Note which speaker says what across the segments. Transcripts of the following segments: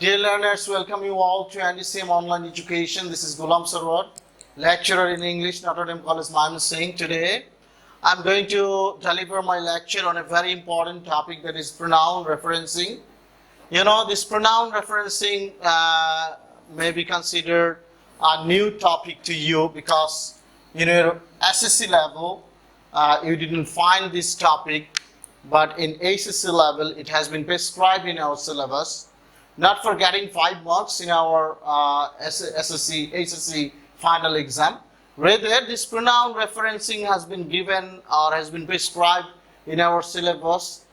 Speaker 1: Dear learners, welcome you all to Same Online Education. This is Gulam Saruar, lecturer in English, Notre College, Mymensingh. Today, I'm going to deliver my lecture on a very important topic, that is pronoun referencing. You know, this pronoun referencing may be considered a new topic to you because in your SSC level, you didn't find this topic, but in ACC level, it has been prescribed in our syllabus. Not for getting 5 marks in our SSC, ACC final exam. Rather, this pronoun referencing has been given or has been prescribed in our syllabus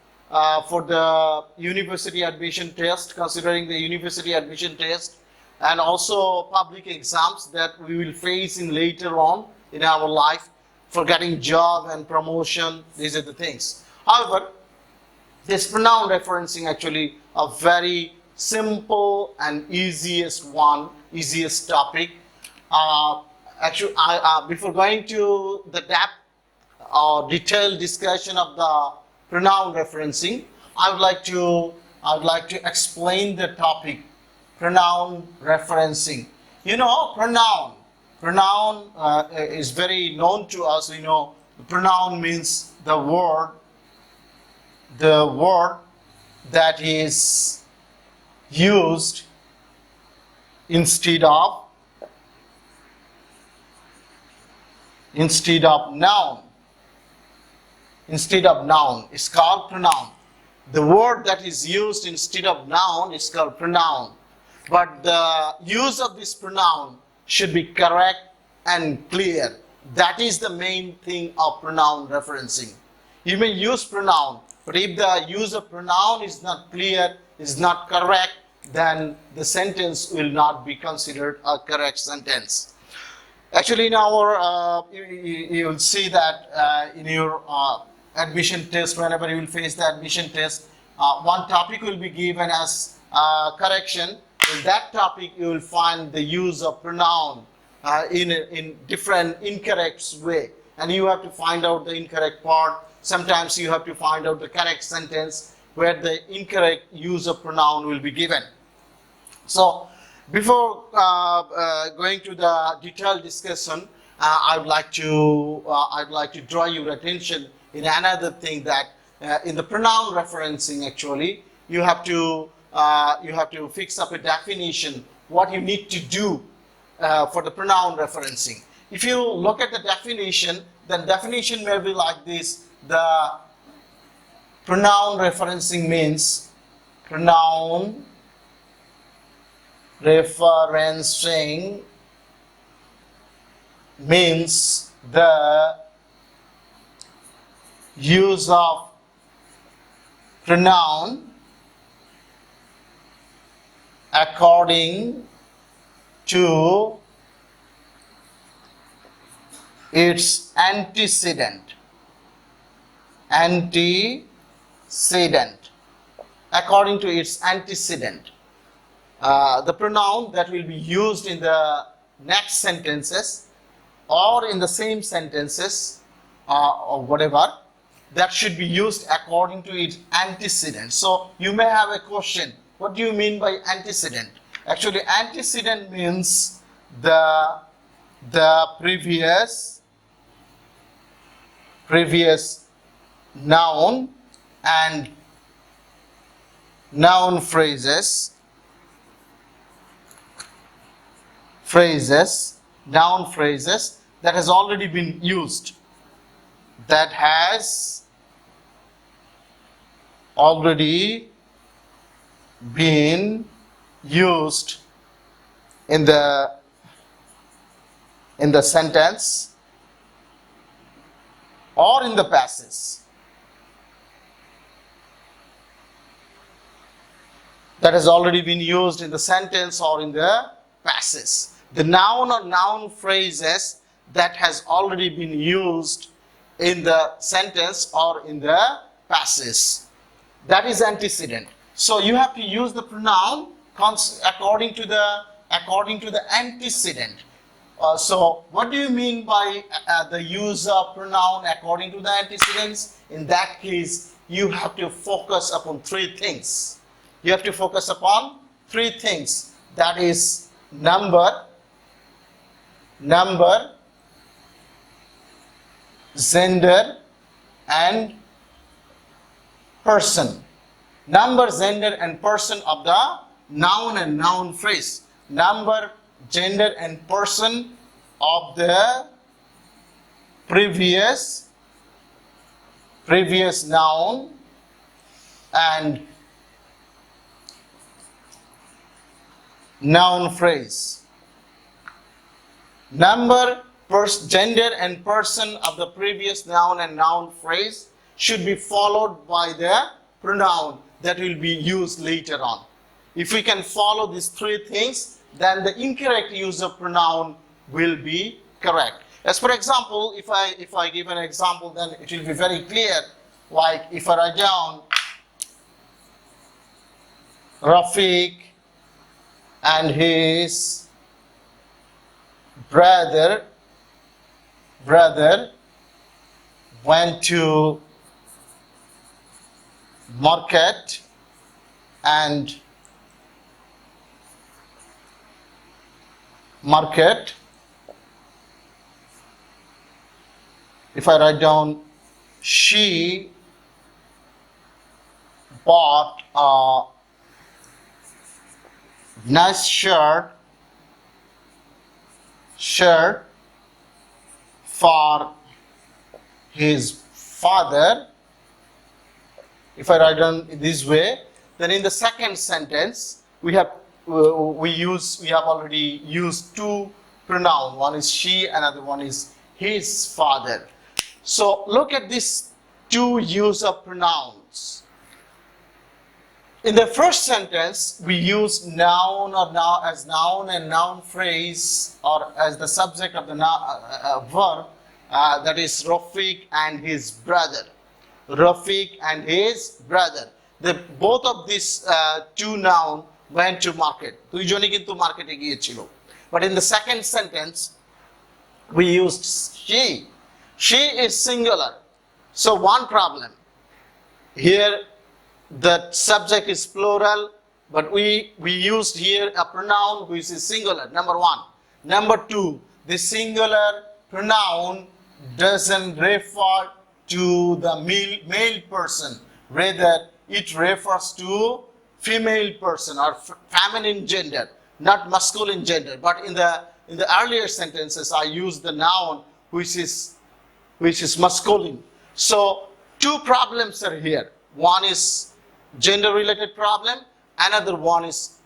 Speaker 1: for the university admission test, considering the university admission test, and also public exams that we will face in later on in our life for getting job and promotion. These are the things. However, this pronoun referencing actually a very simple and easiest topic. Before going to the depth or detailed discussion of the pronoun referencing, I would like to explain the topic pronoun referencing. You know, pronoun is very known to us. You know, the pronoun means the word that is used instead of noun. Instead of noun, it's called pronoun. The word that is used instead of noun is called pronoun. But the use of this pronoun should be correct and clear. That is the main thing of pronoun referencing. You may use pronoun, but if the use of pronoun is not clear, is not correct, then the sentence will not be considered a correct sentence. Actually, in our you will see that in your admission test, whenever you will face the admission test, one topic will be given as correction. In that topic, you will find the use of pronoun in different incorrect way, and you have to find out the incorrect part. Sometimes you have to find out the correct sentence where the incorrect use of pronoun will be given. So, before going to the detailed discussion, I'd like to draw your attention in another thing, that in the pronoun referencing, actually, you have to fix up a definition. What you need to do for the pronoun referencing. If you look at the definition, then definition may be like this. The pronoun referencing means the use of pronoun according to its antecedent. According to its antecedent. The pronoun that will be used in the next sentences or in the same sentences or whatever, that should be used according to its antecedent. So you may have a question, what do you mean by antecedent? Actually, antecedent means the previous noun and noun phrases, noun phrases that has already been used, in the sentence or in the passage. That has already been used in the sentence or in the passage. The noun or noun phrases that has already been used in the sentence or in the passage. That is antecedent. So you have to use the pronoun according to the antecedent. So what do you mean by the use of pronoun according to the antecedents? In that case, you have to focus upon three things. You have to focus upon three things, that is number, gender, and person. Number, gender, and person of the noun and noun phrase. Number, gender, and person of the previous noun and noun phrase. Number, gender, and person of the previous noun and noun phrase should be followed by the pronoun that will be used later on. If we can follow these three things, then the incorrect use of pronoun will be correct. As for example, if I give an example, then it will be very clear. Like if I write down Rafiq and his brother went to market and if I write down she bought a nice shirt for his father. If I write down this way, then in the second sentence we have already used two pronouns. One is she, another one is his father. So look at these two use of pronouns. In the first sentence, we use noun or as noun and noun phrase or as the subject of the verb, that is Rafiq and his brother. Rafiq and his brother. Both of these two nouns went to market. দুইজনই কিন্তু মার্কেটে গিয়েছিল. But in the second sentence, we used she. She is singular. So one problem. Here the subject is plural, but we used here a pronoun which is singular, number one. Number two, the singular pronoun doesn't refer to the male person. Rather, it refers to female person or feminine gender, not masculine gender. But in the earlier sentences, I used the noun which is masculine. So two problems are here. One is gender-related problem. Another one is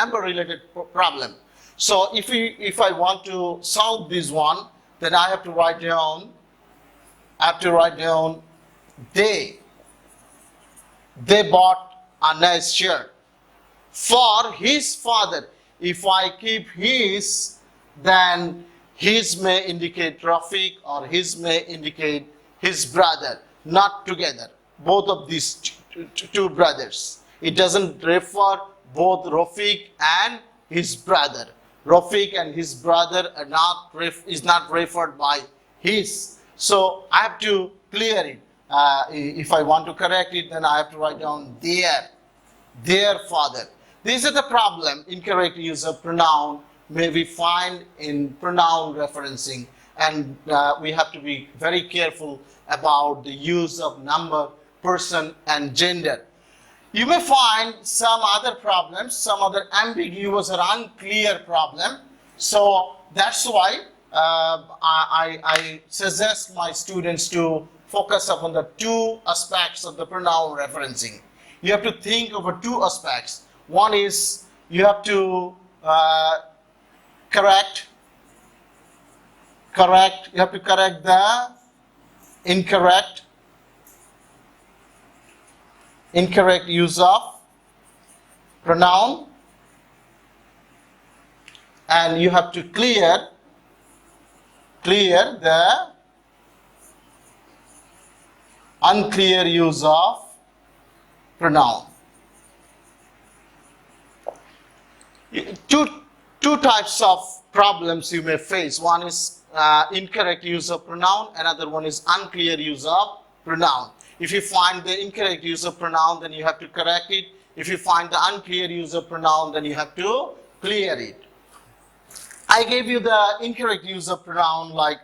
Speaker 1: number-related problem. So if I want to solve this one, then I have to write down they bought a nice shirt for his father. If I keep his, then his may indicate Rafiq or his may indicate his brother, not together. Both of these two brothers. It doesn't refer both Rafiq and his brother. Rafiq and his brother is not referred by his. So I have to clear it. If I want to correct it, then I have to write down their father. This is the problem. Incorrect use of pronoun may be found in pronoun referencing, and we have to be very careful about the use of number, person, and gender. You may find some other problems, some other ambiguous or unclear problem. So that's why I suggest my students to focus upon the two aspects of the pronoun referencing. You have to think over two aspects. One is you have to correct the incorrect use of pronoun, and you have to clear the unclear use of pronoun. Two types of problems you may face. One is incorrect use of pronoun, another one is unclear use of pronoun. If you find the incorrect use of pronoun, then you have to correct it. If you find the unclear use of pronoun, then you have to clear it. I gave you the incorrect use of pronoun like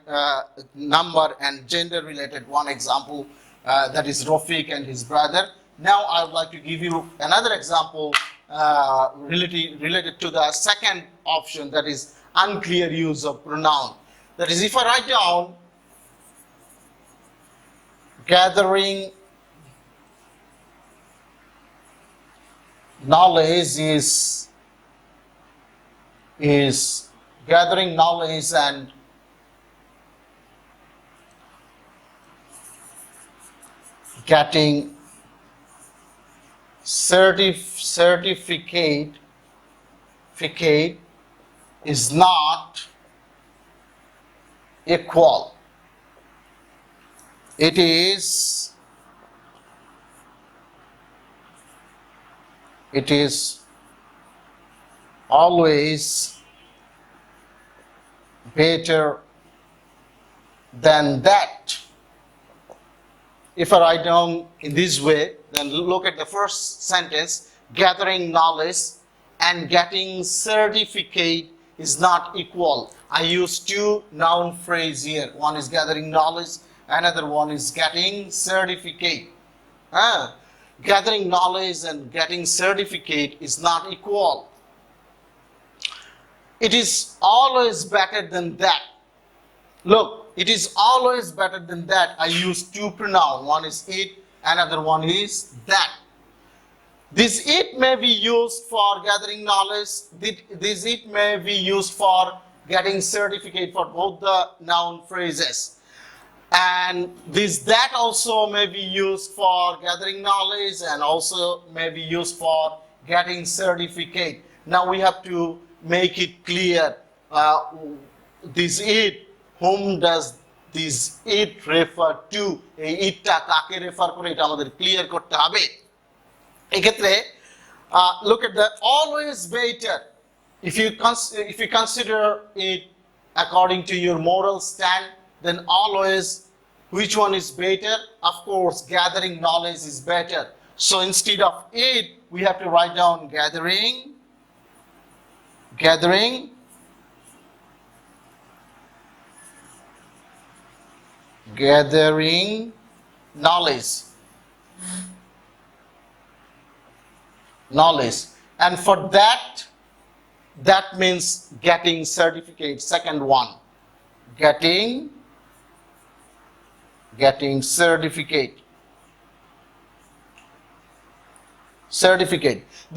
Speaker 1: number and gender related one example, that is Rafiq and his brother. Now I would like to give you another example related to the second option, that is unclear use of pronoun. That is, if I write down gathering knowledge is gathering knowledge and getting certificate is not equal. It is always better than that. If I write down in this way, then look at the first sentence, gathering knowledge and getting certificate is not equal. I use two noun phrases here. One is gathering knowledge, another one is getting certificate. Gathering knowledge and getting certificate is not equal. It is always better than that. Look, it is always better than that. I use two pronouns. One is it, another one is that. This it may be used for gathering knowledge. This it may be used for getting certificate for both the noun phrases. And this that also may be used for gathering knowledge and also may be used for getting certificate. Now we have to make it clear. This it, whom does this it refer to? Itটা কাকে refer করে এটা আমাদের clear করতে হবে। এক্ষেত্রে look at the always better. If you consider it according to your moral stand, then always which one is better? Of course, gathering knowledge is better. So instead of it, we have to write down gathering knowledge. And for that means getting certificate. Second one, getting certificate.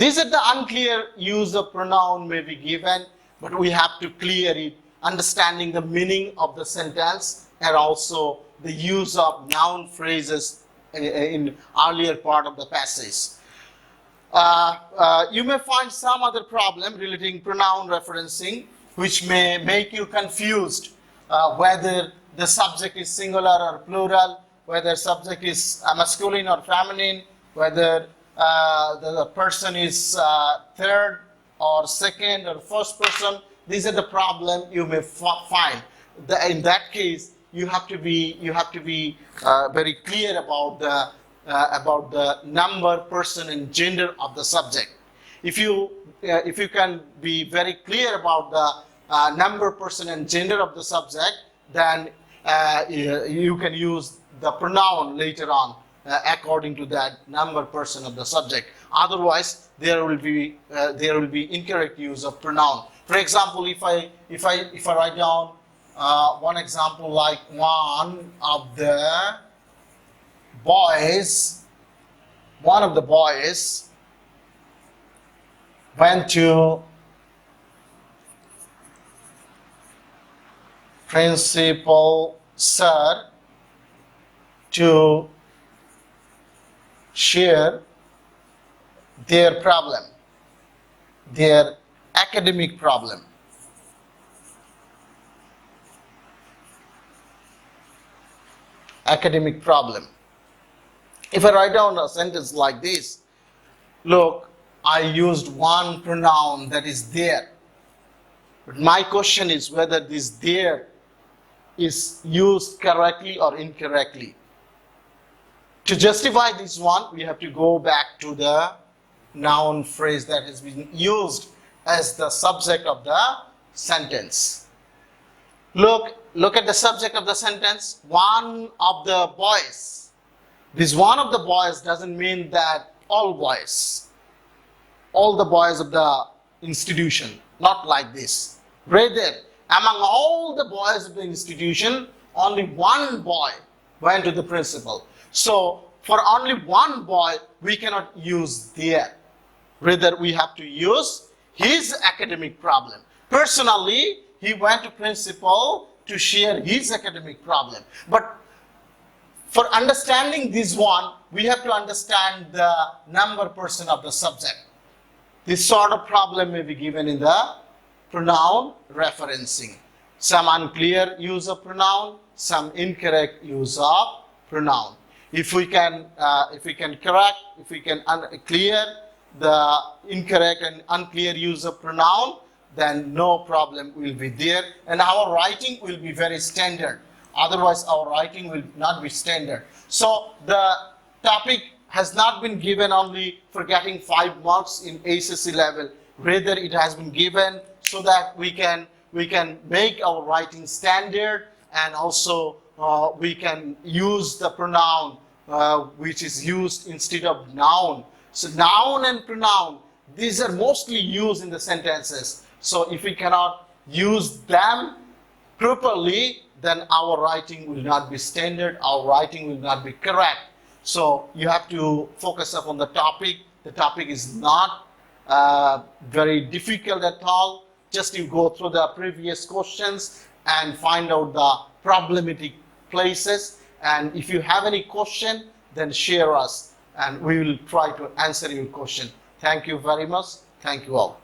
Speaker 1: These are the unclear use of pronoun may be given, but we have to clear it, understanding the meaning of the sentence and also the use of noun phrases in earlier part of the passage. You may find some other problem relating pronoun referencing, which may make you confused whether the subject is singular or plural, whether subject is masculine or feminine, whether the person is third or second or first person. These are the problem you may find. In that case, you have to be very clear about the number, person, and gender of the subject. If you can be very clear about the number, person, and gender of the subject, then you can use the pronoun later on according to that number, person of the subject. Otherwise, there will be incorrect use of pronoun. For example, if I write down one example like one of the boys went to principal sir to share their problem, their academic problem. If I write down a sentence like this, look, I used one pronoun that is there. But my question is whether this there is used correctly or incorrectly. To justify this one, we have to go back to the noun phrase that has been used as the subject of the sentence. Look at the subject of the sentence. One of the boys. This one of the boys doesn't mean that all boys, all the boys of the institution, not like this. Rather, among all the boys of the institution, only one boy went to the principal. So, for only one boy, we cannot use there. Rather, we have to use his academic problem. Personally, he went to principal to share his academic problem. But for understanding this one, we have to understand the number person of the subject. This sort of problem may be given in the pronoun referencing. Some unclear use of pronoun, some incorrect use of pronoun. If we can correct, if we can clear the incorrect and unclear use of pronoun, then no problem will be there, and our writing will be very standard. Otherwise, our writing will not be standard. So the topic has not been given only for getting 5 marks in ACC level. Rather, it has been given so that we can make our writing standard, and also we can use the pronoun which is used instead of noun. So noun and pronoun, these are mostly used in the sentences. So if we cannot use them properly, then our writing will not be standard, our writing will not be correct. So you have to focus upon the topic. The topic is not very difficult at all. Just you go through the previous questions and find out the problematic places. And if you have any question, then share us and we will try to answer your question. Thank you very much. Thank you all.